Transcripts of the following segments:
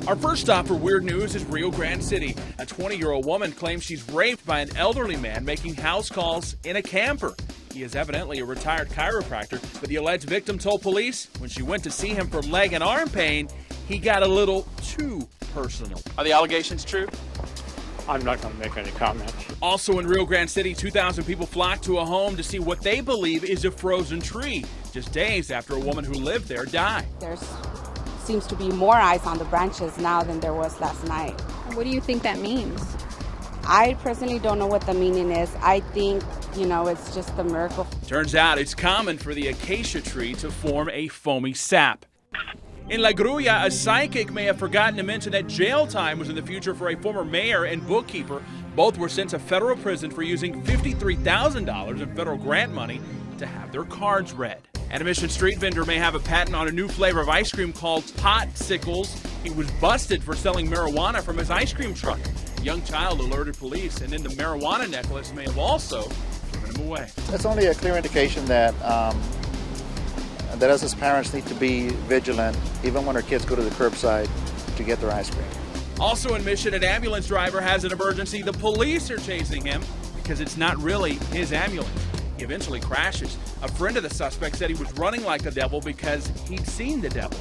Our first stop for weird news is Rio Grande City. A 20-year-old woman claims she's raped by an elderly man making house calls in a camper. He is evidently a retired chiropractor, but the alleged victim told police when she went to see him for leg and arm pain, he got a little too personal. Are the allegations true? I'm not going to make any comments. Also in Rio Grande City, 2,000 people flocked to a home to see what they believe is a frozen tree, just days after a woman who lived there died. There seems to be more ice on the branches now than there was last night. What do you think that means? I personally don't know what the meaning is. I think, it's just a miracle. Turns out it's common for the acacia tree to form a foamy sap. In La Grulla, a psychic may have forgotten to mention that jail time was in the future for a former mayor and bookkeeper. Both were sent to federal prison for using $53,000 in federal grant money to have their cards read. An Mission street vendor may have a patent on a new flavor of ice cream called Potsickles. He was busted for selling marijuana from his ice cream truck. A young child alerted police, and then the marijuana necklace may have also given him away. That's only a clear indication that that us as parents need to be vigilant, even when our kids go to the curbside to get their ice cream. Also in Mission, an ambulance driver has an emergency. The police are chasing him because it's not really his ambulance. He eventually crashes. A friend of the suspect said he was running like the devil because he'd seen the devil.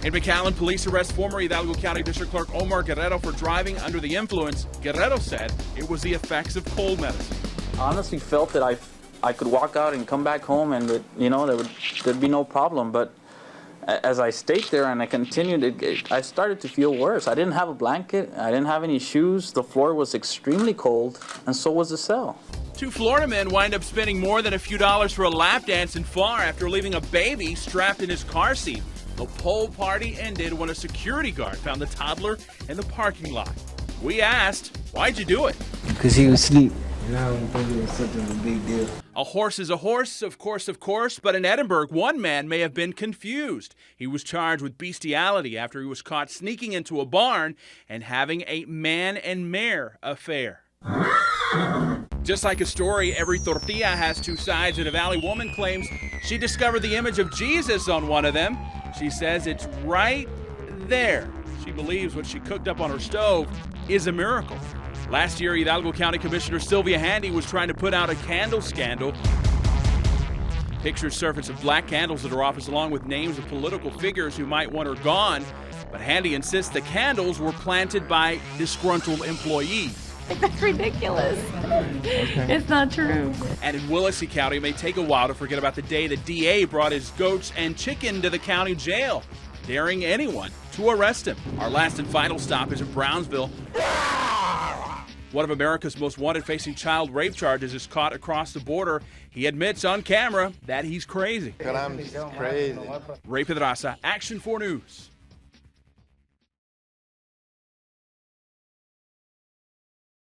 In McAllen, police arrest former Hidalgo County District Clerk Omar Guerrero for driving under the influence. Guerrero said it was the effects of cold medicine. I honestly felt that I could walk out and come back home and there'd be no problem. But as I stayed there and I continued, I started to feel worse. I didn't have a blanket. I didn't have any shoes. The floor was extremely cold, and so was the cell. Two Florida men wind up spending more than a few dollars for a lap dance in Far after leaving a baby strapped in his car seat. The pole party ended when a security guard found the toddler in the parking lot. We asked, why'd you do it? Because he was asleep. And I don't think it was such a big deal. A horse is a horse, of course, but in Edinburgh, one man may have been confused. He was charged with bestiality after he was caught sneaking into a barn and having a man and mare affair. Just like a story, every tortilla has two sides, and a Valley woman claims she discovered the image of Jesus on one of them. She says it's right there. She believes what she cooked up on her stove is a miracle. Last year, Hidalgo County Commissioner Sylvia Handy was trying to put out a candle scandal. Pictures surface of black candles at her office along with names of political figures who might want her gone. But Handy insists the candles were planted by disgruntled employees. That's ridiculous. It's not true. And in Willacy County, it may take a while to forget about the day the DA brought his goats and chicken to the county jail, daring anyone to arrest him. Our last and final stop is in Brownsville. One of America's most wanted facing child rape charges is caught across the border. He admits on camera that he's crazy. I'm crazy. Ray Pedraza, Action 4 News.